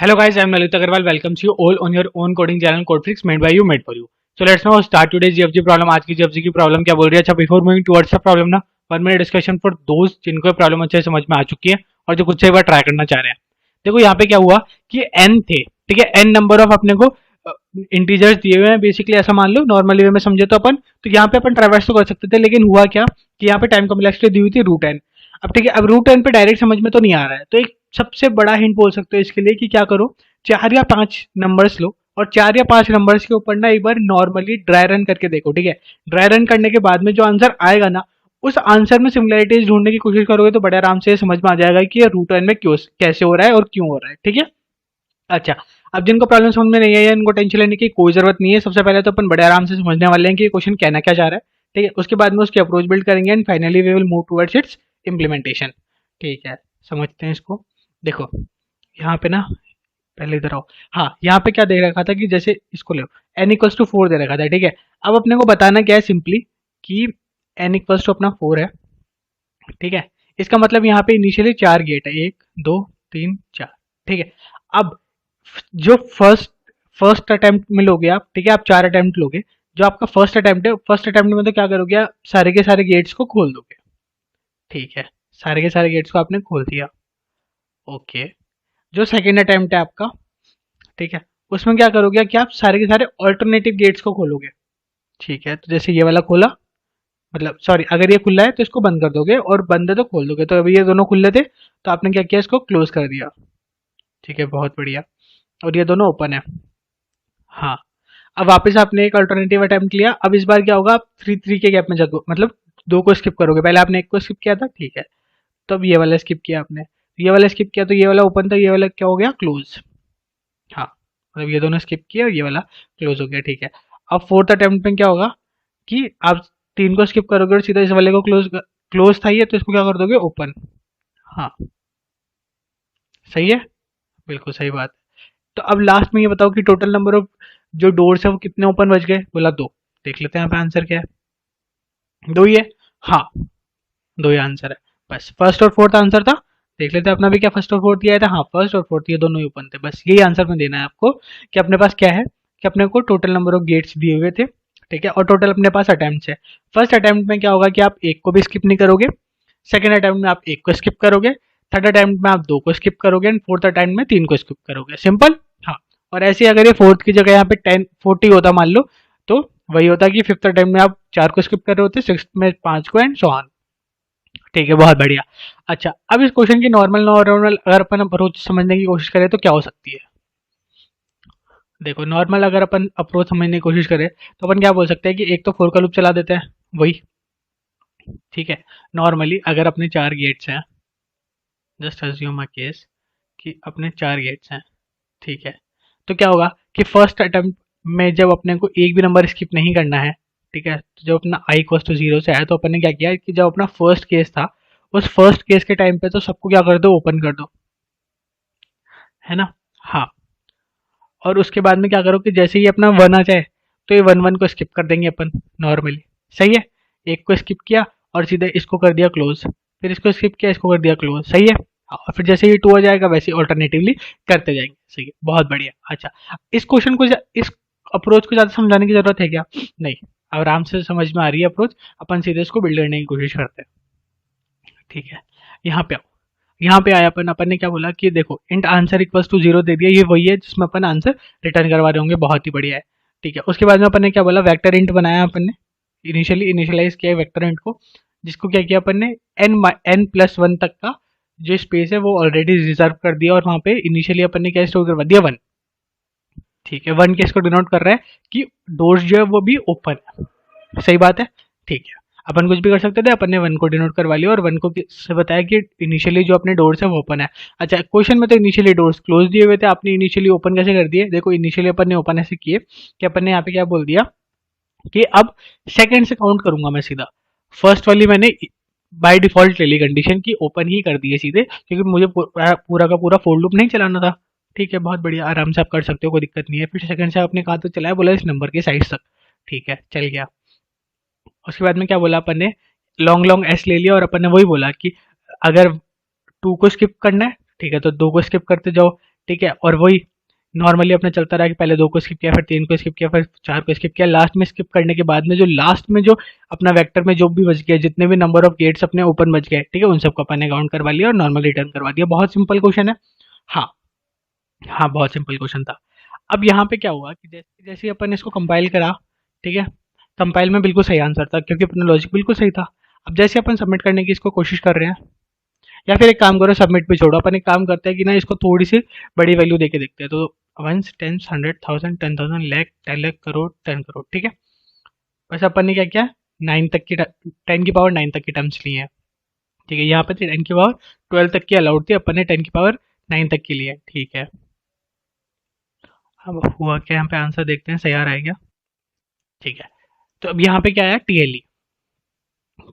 Hello guys, I am Lalit Agarwal. Welcomes you all on your own coding channel Codeflix made by you, made for you. So let's now start today's GFG problem. आज की GFG की problem क्या बोल रही है? अच्छा, before moving towards the problem ना, 1 minute discussion for दोस्त जिनको प्रॉब्लम अच्छे से समझ में आ चुकी है और जो खुद से एक बार ट्राई करना चाह रहे हैं. देखो यहाँ पे क्या हुआ कि n थे, ठीक है, n नंबर ऑफ अपने को इंटीजर्स दिए हुए हैं. बेसिकली ऐसा मान लो, नॉर्मली वे में समझे तो अपन, तो यहाँ पे अपन ट्रावर्स तो कर सकते थे, लेकिन हुआ क्या कि यहाँ पे टाइम कॉम्प्लेक्सिटी दी हुई थी रूट एन. अब ठीक है, अब रूट एन पे डायरेक्ट समझ में तो नहीं आ रहा है, तो एक सबसे बड़ा हिंट बोल सकते हो इसके लिए कि क्या करो, 4 या 5 नंबर्स लो और 4 या 5 नंबर्स के ऊपर ना एक बार नॉर्मली ड्राई रन करके देखो. ठीक है, ड्राई रन करने के बाद में जो आंसर आएगा ना, उस आंसर में सिमिलरिटीज ढूंढने की कोशिश करोगे तो बड़े आराम से समझ में आ जाएगा कि ये रूट एन में क्यों कैसे हो रहा है और क्यों हो रहा है. ठीक है, अच्छा, अब जिनको प्रॉब्लम समझ में नहीं आई है इनको टेंशन लेने की कोई जरूरत नहीं है. सबसे पहले तो अपन बड़े आराम से समझने वाले हैं कि क्वेश्चन कहना क्या चाह रहा है. ठीक है, उसके बाद में उसकी अप्रोच बिल्ड करेंगे and finally we will move towards its implementation. ठीक है, समझते हैं इसको. देखो यहाँ पे ना, पहले इधर आओ. हाँ, यहाँ पे क्या दे रखा था कि जैसे इसको ले n=4 दे रखा था. ठीक है, अब अपने को बताना क्या है सिंपली कि n= अपना 4 है. ठीक है, इसका मतलब यहाँ पे इनिशियली 4 गेट है, 1 2 3 4. ठीक है, अब जो फर्स्ट अटेम्प्ट में लोगे आप, ठीक है, आप 4 अटेम्प्ट लोगे. जो आपका फर्स्ट अटेम्प्ट है, फर्स्ट अटेम्प्ट में तो क्या करोगे आप, सारे के सारे गेट्स को खोल दोगे. ठीक है, सारे के सारे गेट्स को आपने खोल दिया. ओके, जो सेकेंड अटेम्प्ट है आपका, ठीक है, उसमें क्या करोगे कि आप सारे के सारे ऑल्टरनेटिव गेट्स को खोलोगे. ठीक है, तो जैसे ये वाला खोला, मतलब सॉरी, अगर ये खुला है तो इसको बंद कर दोगे और बंद है तो खोल दोगे. तो अभी ये दोनों खुले थे तो आपने क्या किया, इसको क्लोज कर दिया. ठीक है, बहुत बढ़िया. और ये दोनों ओपन है. हाँ, अब वापस आपने एक अल्टरनेटिव अटेम्प्ट लिया. अब इस बार क्या होगा, आप 3 3 के गैप में जगो, मतलब 2 को स्किप करोगे. पहले आपने एक को स्किप किया था, ठीक है, तो अब ये वाला स्किप किया आपने, ये वाला स्किप किया तो ये वाला ओपन था, ये वाला क्या हो गया, क्लोज. हाँ, मतलब ये दोनों स्किप किए और ये वाला क्लोज हो गया. ठीक है, अब फोर्थ अटेम्प्ट में क्या होगा कि आप 3 को स्किप करोगे और सीधा इस वाले को क्लोज था ये, तो इसको क्या कर दोगे, ओपन. हाँ, सही है, बिल्कुल सही बात. तो अब लास्ट में ये बताओ कि टोटल नंबर ऑफ जो डोर्स है वो कितने ओपन बच गए. बोला 2. देख लेते हैं यहाँ पे आंसर क्या है. 2 ही है. हाँ, 2 ही आंसर है. बस फर्स्ट और फोर्थ आंसर था. देख लेते हैं अपना भी क्या फर्स्ट और फोर्थ दिया था. हाँ, फर्स्ट और फोर्थ ये दोनों ही ओपन थे. बस यही आंसर में देना है आपको कि अपने पास क्या है, कि अपने को टोटल नंबर ऑफ गेट्स दिए हुए थे. ठीक है, और टोटल अपने पास अटेम्प्ट है. फर्स्ट अटेम्प्ट में क्या होगा कि आप एक को भी स्किप नहीं करोगे, सेकंड अटेम्प्ट में आप एक को स्किप करोगे, थर्ड अटेम्प्ट में आप 2 को स्किप करोगे एंड फोर्थ अटेम्प्ट में 3 को स्किप करोगे. सिंपल. हाँ, और ऐसे ही अगर ये फोर्थ की जगह यहाँ पे 40 होता मान लो, तो वही होता कि फिफ्थ अटेम्प्ट में आप 4 को स्किप कर रहे होते, सिक्स में 5 को एंड सो ऑन. ठीक है, बहुत बढ़िया. अच्छा, अब इस क्वेश्चन की नॉर्मल नॉर्मल अगर अपन अप्रोच समझने की कोशिश करें तो क्या हो सकती है. देखो, नॉर्मल अगर अपन अप्रोच समझने की कोशिश करें तो अपन क्या बोल सकते हैं कि एक तो 4 का लूप चला देते हैं, वही. ठीक है, नॉर्मली अगर अपने 4 गेट्स हैं, जस्ट अज्यूम अ केस कि अपने 4 गेट्स हैं. ठीक है, तो क्या होगा कि फर्स्ट अटेम्प्ट में जब अपने को एक भी नंबर स्किप नहीं करना है, ठीक है, तो जब अपना i=0 से आया तो अपन ने क्या किया कि जब अपना फर्स्ट केस था, उस फर्स्ट केस के टाइम पे तो सबको क्या कर दो, ओपन कर दो, है ना. हाँ, और उसके बाद में क्या करो कि जैसे ही अपना 1 आ जाए तो ये 1 1 को स्किप कर देंगे अपन नॉर्मली. सही है, एक को स्किप किया और सीधे इसको कर दिया क्लोज, फिर इसको स्किप किया, इसको कर दिया क्लोज. सही है, और फिर जैसे ही 2 आ जाएगा वैसे ऑल्टरनेटिवली करते जाएंगे. सही है, बहुत बढ़िया. अच्छा, इस क्वेश्चन को इस अप्रोच को ज़्यादा समझाने की ज़रूरत है क्या, नहीं, आराम से समझ में आ रही है अप्रोच. अपन सीधे इसको बिल्ड करने की कोशिश करते हैं. ठीक है, यहाँ पे आओ. यहाँ पे आया अपन, अपन ने क्या बोला कि देखो इंट आंसर इक्वल्स टू 0 दे दिया, ये वही है जिसमें अपन आंसर रिटर्न करवा रहे होंगे. बहुत ही बढ़िया है. ठीक है, उसके बाद में अपन ने क्या बोला, वेक्टर इंट बनाया अपन ने, इनिशियली इनिशियलाइज किया वेक्टर इंट को, जिसको क्या किया अपन ने, n+1 तक का जो स्पेस है वो ऑलरेडी रिजर्व कर दिया और वहाँ पे इनिशियली अपन ने क्या स्टोर करवा दिया, 1. ठीक है, 1 के इसको डिनोट कर रहा है कि डोर्स जो है वो भी ओपन है. सही बात है. ठीक है, अपन कुछ भी कर सकते थे, अपन ने 1 को डिनोट करवा लिया और 1 को से बताया कि इनिशियली जो अपने डोर्स है वो ओपन है. अच्छा, क्वेश्चन में तो इनिशियली डोर्स क्लोज दिए हुए थे, आपने इनिशियली ओपन कैसे कर दिए. देखो, इनिशियली अपन ने ओपन ऐसे किए कि अपन ने यहाँ पे क्या बोल दिया कि अब सेकंड से काउंट करूंगा मैं सीधा. फर्स्ट वाली मैंने बाय डिफॉल्ट ले ली कंडीशन की ओपन ही कर दिए सीधे, क्योंकि मुझे पूरा का पूरा फोर लूप नहीं चलाना था. ठीक है, बहुत बढ़िया, आराम से आप कर सकते हो, कोई दिक्कत नहीं है. फिर सेकंड से आपने कहा तो चलाया, बोला इस नंबर के साइड तक. ठीक है, चल गया. उसके बाद में क्या बोला अपन ने, लॉन्ग लॉन्ग एस ले लिया और अपन ने वही बोला कि अगर 2 को स्किप करना है, ठीक है, तो 2 को स्किप करते जाओ. ठीक है। और वही नॉर्मली अपना चलता रहा कि पहले 2 को स्किप किया, फिर 3 को स्किप किया, फिर 4 को स्किप किया, लास्ट में स्किप करने के बाद में जो लास्ट में जो अपना वेक्टर में जो भी बच गया, जितने भी नंबर ऑफ गेट्स अपने ओपन बच गए, ठीक है, उन सबको अपन ने काउंट करवा लिया और नॉर्मल रिटर्न करवा दिया। बहुत सिंपल क्वेश्चन है। हाँ, हाँ, बहुत सिंपल क्वेश्चन था। अब यहाँ पे क्या हुआ कि जैसे जैसे अपन ने इसको कंपाइल करा, ठीक है, कंपाइल में बिल्कुल सही आंसर था क्योंकि अपना लॉजिक बिल्कुल सही था। अब जैसे अपन सबमिट करने की इसको कोशिश कर रहे हैं, या फिर एक काम करो, सबमिट भी छोड़ो, अपन एक काम करते हैं कि ना इसको थोड़ी सी बड़ी वैल्यू देके देखते हैं। तो वंस, टेंस, 100,000, 10,000, लाख, 10 लाख, करोड़, 10 करोड़, ठीक है। वैसे अपन ने क्या किया, 9 तक की 10 की पावर 9 तक की टर्म्स ली है, ठीक है। यहाँ पे 10 की पावर 12 तक की अलाउड थी, अपन ने 10 की पावर 9 तक की ली है, ठीक है। अब हुआ क्या, यहाँ पे आंसर देखते हैं सही आ रहा है क्या, ठीक है। तो अब यहाँ पे क्या आया, टीएलई।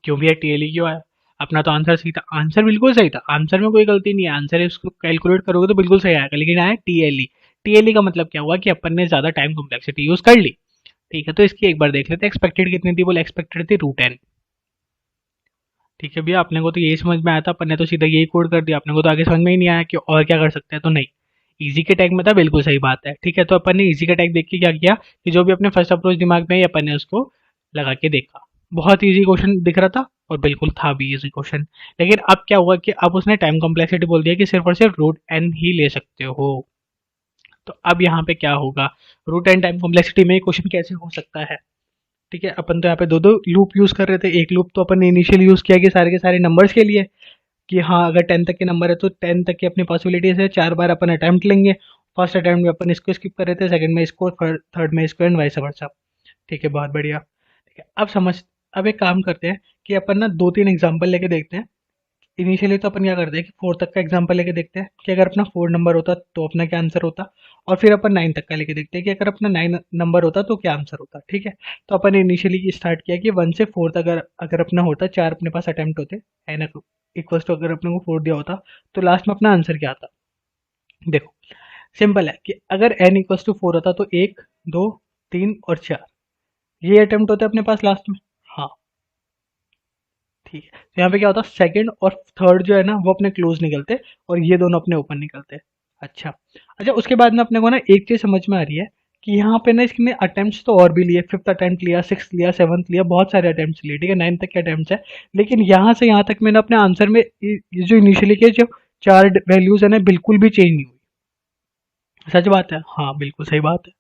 क्यों भी है टीएलई, क्यों आया, अपना तो आंसर सही था, आंसर बिल्कुल सही था, आंसर में कोई गलती नहीं है, आंसर इसको कैलकुलेट करोगे तो बिल्कुल सही आएगा, लेकिन आया टीएलई। टीएलई का मतलब क्या हुआ कि अपन ने ज्यादा टाइम कॉम्प्लेक्सिटी यूज कर ली, ठीक है। तो इसकी एक बार देख लेते हैं, एक्सपेक्टेड कितनी थी, बोले एक्सपेक्टेड थी √n, ठीक है भैया। अपने को तो यही समझ में आया था, अपन ने तो सीधा यही कोड कर दिया, अपने को तो आगे समझ में ही नहीं आया कि और क्या कर सकते हैं, तो नहीं, इजी के टैग में था, बिल्कुल सही बात है, ठीक है। तो अपन ने इजी का टैग देख के क्या किया कि जो भी अपने फर्स्ट अप्रोच दिमाग में है अपन ने उसको लगा के देखा। बहुत इजी क्वेश्चन दिख रहा था और बिल्कुल था भी इजी क्वेश्चन। लेकिन अब क्या हुआ कि अब उसने टाइम कॉम्प्लेक्सिटी बोल दिया कि सिर्फ और सिर्फ √n ही ले सकते हो। तो अब यहाँ पे क्या होगा, √n टाइम कॉम्प्लेक्सिटी में क्वेश्चन कैसे हो सकता है, ठीक है। अपन तो यहाँ पे दो दो लूप यूज कर रहे थे, एक लूप तो अपन ने इनिशियल यूज किया कि सारे के सारे नंबर्स के लिए, कि हाँ अगर 10 तक के नंबर है तो 10 तक की अपनी पॉसिबिलिटीज है, 4 बार अपन अटेम्प्ट लेंगे। फर्स्ट अटेम्प्ट में अपन इसको स्किप कर रहे थे, सेकंड में इसको, थर्ड में इसको, एंड वाइस वर्सा, ठीक है। बहुत बढ़िया, ठीक है। अब एक काम करते हैं कि अपन ना 2-3 एग्जाम्पल लेके देखते हैं। इनिशियली तो अपन क्या करते हैं कि 4 तक का एग्जाम्पल लेके देखते हैं कि अगर अपना 4 नंबर होता तो अपना क्या आंसर होता, और फिर अपन 9 तक का लेके देखते हैं कि अगर अपना 9 नंबर होता तो क्या आंसर होता, ठीक है। तो अपन ने इनिशियली स्टार्ट किया कि 1 से 4 तक अगर अगर अपना होता, 4 अपने पास अटेम्प्ट होते, एन इक्वल्स टू अगर अपने को 4 दिया होता, तो लास्ट में अपना आंसर क्या आता। देखो, सिंपल है कि अगर एन इक्वल्स टू 4 होता तो 1, 2, 3 और 4 ये अटेम्प्ट होते अपने पास लास्ट में। हाँ, ठीक है। तो यहाँ पे क्या होता, सेकंड और थर्ड जो है ना वो अपने क्लोज निकलते और ये दोनों अपने ओपन निकलते। अच्छा, अच्छा, उसके बाद में अपने को ना एक चीज समझ में आ रही है कि यहाँ पे ना इसने अटेम्प्ट्स तो और भी लिए, फिफ्थ अटेम्प्ट लिया, सिक्स लिया, सेवंथ लिया, बहुत सारे अटेम्प्ट्स लिए, ठीक है, 9 तक के अटेम्प्ट्स है। लेकिन यहाँ से यहाँ तक मैंने अपने आंसर में ये जो इनिशियली के जो 4 वैल्यूज है ना बिल्कुल भी चेंज नहीं हुई। सच बात है, हाँ बिल्कुल सही बात है,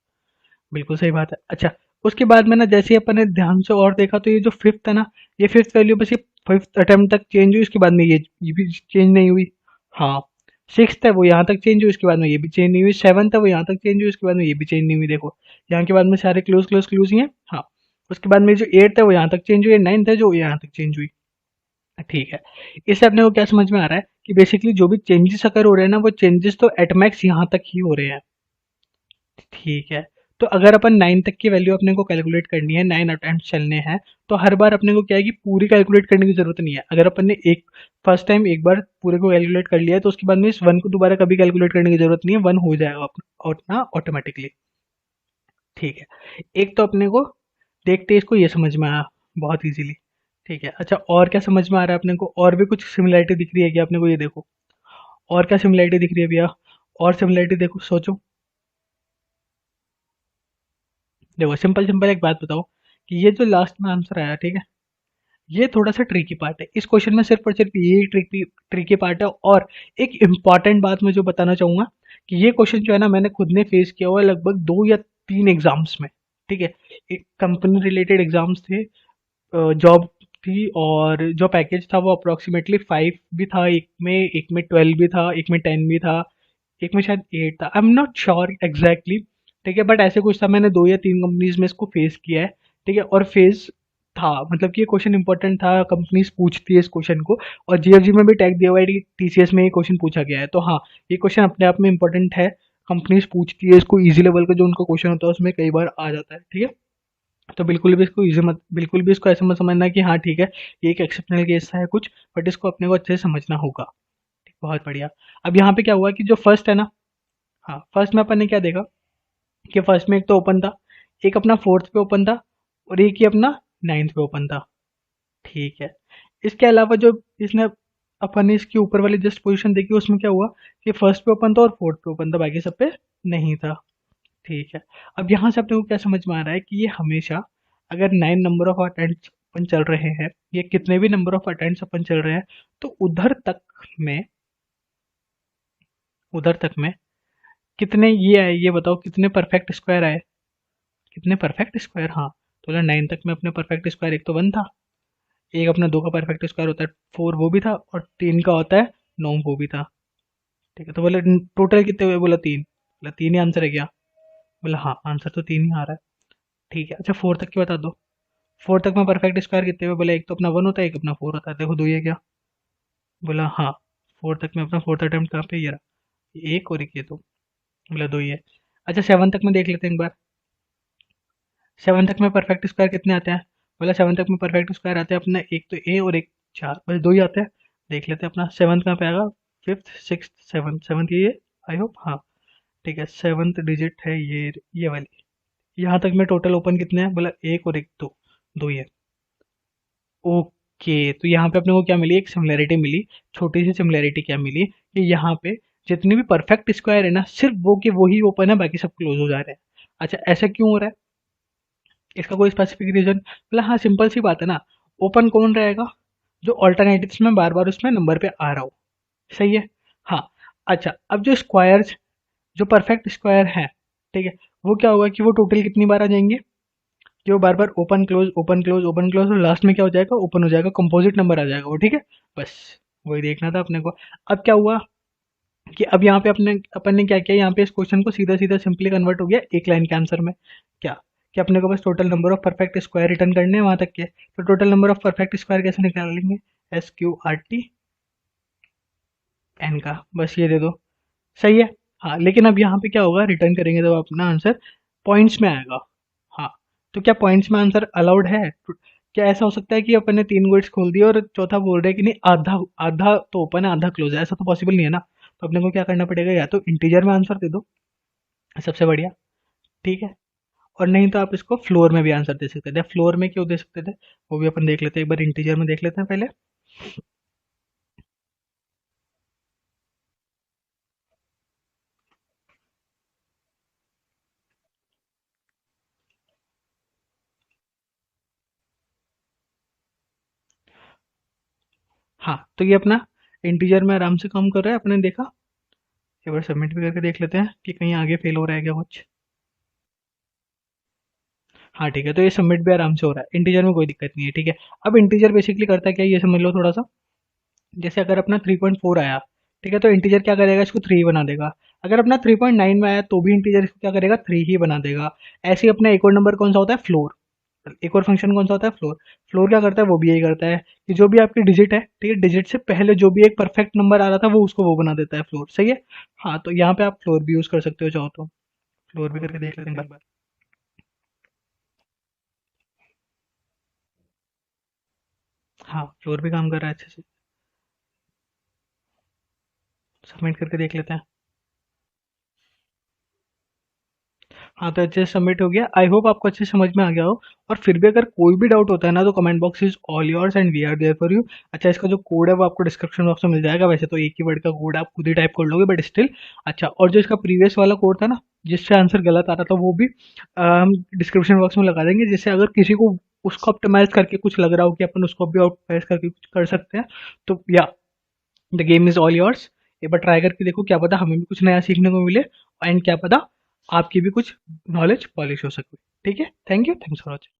बिल्कुल सही बात है। अच्छा, उसके बाद में ना जैसे ही अपन ने ध्यान से और देखा तो ये जो फिफ्थ है ना, ये फिफ्थ वैल्यू बस ये फिफ्थ अटेम्प्ट तक चेंज हुई, उसके बाद में ये भी चेंज नहीं हुई। हाँ, सिक्स्थ है वो यहाँ तक चेंज हुई, उसके बाद में ये भी चेंज नहीं हुई। सेवंथ है वो यहाँ तक चेंज हुई, उसके बाद में ये भी चेंज नहीं हुई। देखो, यहाँ के बाद में सारे क्लोज क्लोज क्लोज ही हैं। हाँ, उसके बाद में जो एट्थ है वो यहाँ तक चेंज हुई, नाइन्थ है जो यहाँ तक चेंज हुई, ठीक है। इससे अपने को क्या समझ में आ रहा है कि बेसिकली जो भी चेंजेस अगर हो रहे हैं ना वो चेंजेस तो एटमैक्स यहाँ तक ही हो रहे हैं, ठीक है। तो अगर अपन 9 तक की वैल्यू अपने को कैलकुलेट करनी है, 9 अटेम्प्ट चलने हैं, तो हर बार अपने को क्या है कि पूरी कैलकुलेट करने की जरूरत नहीं है। अगर अपन ने एक फर्स्ट टाइम एक बार पूरे को कैलकुलेट कर लिया है तो उसके बाद में इस वन को दोबारा कभी कैलकुलेट करने की जरूरत नहीं है, वन हो जाएगा अपना ऑटोमेटिकली, ठीक है। एक तो अपने को देखते ही इसको ये समझ में आया बहुत इजीली, ठीक है। अच्छा, और क्या समझ में आ रहा है अपने को, और भी कुछ सिमिलरिटी दिख रही है क्या अपने को, ये देखो, और क्या सिमिलरिटी दिख रही है भैया, और सिमिलरिटी देखो, सोचो। देखो, सिंपल सिंपल एक बात बताओ कि ये जो लास्ट में आंसर आया, ठीक है, ये थोड़ा सा ट्रिकी पार्ट है इस क्वेश्चन में, सिर्फ और सिर्फ ये ट्रिकी ट्रिकी पार्ट है। और एक इम्पॉर्टेंट बात मैं जो बताना चाहूंगा कि ये क्वेश्चन जो है ना मैंने खुद ने फेस किया हुआ है लगभग 2 या 3 एग्जाम्स में, ठीक है। एक कंपनी रिलेटेड एग्जाम्स थे, जॉब थी, और जो पैकेज था वो अप्रोक्सीमेटली 5 भी था, एक में 12 भी था, एक में 10 भी था, एक में शायद 8 था, I am not sure exactly, ठीक है। बट ऐसे कुछ था, मैंने 2 या 3 कंपनीज में इसको फेस किया है, ठीक है। और फेस था, मतलब कि ये क्वेश्चन इंपॉर्टेंट था, कंपनीज पूछती है इस क्वेश्चन को, और जीएफजी में भी टैग दिया हुआ है कि टीसीएस में ये क्वेश्चन पूछा गया है। तो हाँ, ये क्वेश्चन अपने आप में इंपॉर्टेंट है, कंपनीज पूछती है इसको, इजी लेवल का जो उनका क्वेश्चन होता है उसमें कई बार आ जाता है, ठीक है। तो बिल्कुल भी इसको इजी मत, बिल्कुल भी इसको ऐसे मत समझना कि हाँ ठीक है ये एक एक्सेप्शनल केस है कुछ, बट इसको अपने को अच्छे से समझना होगा, ठीक, बहुत बढ़िया। अब यहाँ पे क्या हुआ कि जो फर्स्ट है ना, हाँ, फर्स्ट में अपन ने क्या देखा कि फर्स्ट में एक तो ओपन था, एक अपना फोर्थ पे ओपन था, और एक ही अपना नाइन्थ पे ओपन था, ठीक है। इसके अलावा जो इसने अपन ने इसके ऊपर वाली जस्ट पोजीशन देखी, उसमें क्या हुआ कि फर्स्ट पे ओपन था और फोर्थ पे ओपन था, बाकी सब पे नहीं था। ठीक है, अब यहाँ से अपने को क्या समझ में आ रहा है कि ये हमेशा, अगर 9 नंबर ऑफ अटेम्प्ट्स अपन चल रहे हैं, ये कितने भी नंबर ऑफ अटेम्प्ट्स अपन चल रहे हैं, तो में उधर तक में कितने ये आए, ये बताओ कितने परफेक्ट स्क्वायर आए, कितने परफेक्ट स्क्वायर। हाँ, तो 9 तक में अपने परफेक्ट स्क्वायर एक तो 1 था, एक अपना 2 का परफेक्ट स्क्वायर होता है 4 वो भी था, और 3 का होता है 9 वो भी था। ठीक है, तो बोले टोटल कितने हुए, बोला 3, बोला 3 ही आंसर है क्या, बोला हाँ आंसर तो 3 ही आ रहा है। ठीक है, अच्छा 4 तक की बता दो, 4 तक में परफेक्ट स्क्वायर कितने हुए, बोला एक तो अपना 1 होता है, एक अपना 4 होता है, देखो दो ही है क्या, बोला हाँ। 4 तक में अपना फोर्थ अटेम्प्ट कहाँ पे, ये रहा, ये एक और एक ये, तो बोला दो ही है। अच्छा 7 तक में देख लेते हैं एक बार, 7 तक में परफेक्ट स्क्वायर कितने आते हैं, बोला 7 तक में परफेक्ट स्क्वायर आते हैं अपने एक तो ए और एक 4, बस दो ही आते हैं। देख लेते हैं अपना 7 कहाँ पे आएगा, 5th 6th 7th ये, आई होप हाँ। ठीक है, 7th डिजिट है ये वाली। यहाँ तक में टोटल ओपन कितने हैं, बोला एक और एक दो, दो ही है। ओके, तो यहाँ पे अपने को क्या मिली, एक सिमिलैरिटी मिली। छोटी सी सिमिलैरिटी क्या मिली कि यहाँ पे जितने भी परफेक्ट स्क्वायर है ना, सिर्फ वो के वो ही ओपन है, बाकी सब क्लोज हो जा रहे हैं। अच्छा ऐसा क्यों हो रहा है, इसका कोई स्पेसिफिक रीजन, मतलब हाँ सिंपल सी बात है ना, ओपन कौन रहेगा, जो ऑल्टरनेटिव्स में बार बार उसमें नंबर पे आ रहा हो। सही है। हाँ, अच्छा अब जो स्क्वायर्स, जो परफेक्ट स्क्वायर है, ठीक है, वो क्या होगा कि वो टोटल कितनी बार आ जाएंगे, कि वो बार बार open close open close open close, और लास्ट में क्या हो जाएगा, ओपन हो जाएगा, कंपोजिट नंबर आ जाएगा वो। ठीक है, बस वही देखना था अपने को। अब क्या हुआ कि अब यहाँ पे अपने अपन ने क्या किया, यहाँ पे इस क्वेश्चन को सीधा सीधा सिंपली कन्वर्ट हो गया एक लाइन के आंसर में। क्या, कि अपने को बस total number of perfect square return करने हैं वहां तक के, तो total number of perfect square कैसे निकालेंगे, SQRT n का, बस ये दे दो। सही है। हाँ, लेकिन अब यहाँ पे क्या होगा, रिटर्न करेंगे तो अपना आंसर पॉइंट्स में आएगा। हाँ, तो क्या पॉइंट्स में आंसर अलाउड है, क्या ऐसा हो सकता है कि अपन ने 3 वर्ड्स खोल दिए और चौथा बोल रहे हैं कि नहीं आधा, आधा तो ओपन है आधा क्लोज है, ऐसा तो पॉसिबल नहीं है ना। तो अपने को क्या करना पड़ेगा, या तो इंटीजर में आंसर दे दो, सबसे बढ़िया। ठीक है, और नहीं तो आप इसको फ्लोर में भी आंसर दे सकते थे। फ्लोर में क्यों दे सकते थे, वो भी अपन देख लेते हैं, एक बार इंटीजर में देख लेते हैं पहले। हाँ, तो ये अपना इंटीजर में आराम से काम कर रहा है, अपने देखा। एक बार सबमिट भी करके देख लेते हैं कि कहीं आगे फेल हो रहा है क्या कुछ। हाँ ठीक है, तो ये सबमिट भी आराम से हो रहा है, इंटीजर में कोई दिक्कत नहीं है। ठीक है, अब इंटीजर बेसिकली करता है क्या, ये समझ लो थोड़ा सा। जैसे अगर अपना 3.4 आया, ठीक है, तो इंटीजर क्या करेगा, इसको 3 बना देगा। अगर अपना 3.9 में आया तो भी इंटीजर इसको क्या करेगा, 3 ही बना देगा। ऐसे ही अपना एक और नंबर कौन सा होता है, फ्लोर। एक और फंक्शन कौन सा होता है, फ्लोर। फ्लोर क्या करता है, वो भी यही करता है कि जो भी आपकी डिजिट है, ठीक है, डिजिट से पहले जो भी एक परफेक्ट नंबर आ रहा था वो उसको वो बना देता है फ्लोर। सही है। हाँ, तो यहाँ पे आप फ्लोर भी यूज कर सकते हो चाहो तो, फ्लोर भी करके देख लेते हैं एक बार। हाँ, फ्लोर भी काम कर रहा है अच्छे से, सबमिट करके देख लेते हैं। हाँ, तो अच्छे से सबमिट हो गया। आई होप आपको अच्छे से समझ में आ गया हो। और फिर भी अगर कोई भी डाउट होता है ना, तो comment box is all yours and we are there for you. अच्छा, इसका जो कोड है वो आपको डिस्क्रिप्शन बॉक्स में मिल जाएगा, वैसे तो एक ही वर्ड का कोड आप खुद ही टाइप कर लोगे, बट स्टिल। अच्छा, और जो इसका प्रीवियस वाला कोड था ना, जिससे आंसर गलत आ रहा था, वो भी हम डिस्क्रिप्शन बॉक्स में लगा देंगे, जिससे अगर किसी को उसको ऑप्टिमाइज करके कुछ लग रहा हो कि अपन उसको भी ऑप्टिमाइज करके कुछ कर सकते हैं, तो या the game is all yours. एक बार ट्राई करके देखो, क्या पता हमें भी कुछ नया सीखने को मिले, एंड क्या पता आपकी भी कुछ नॉलेज पॉलिश हो सके। ठीक है, thank you, thanks for watching.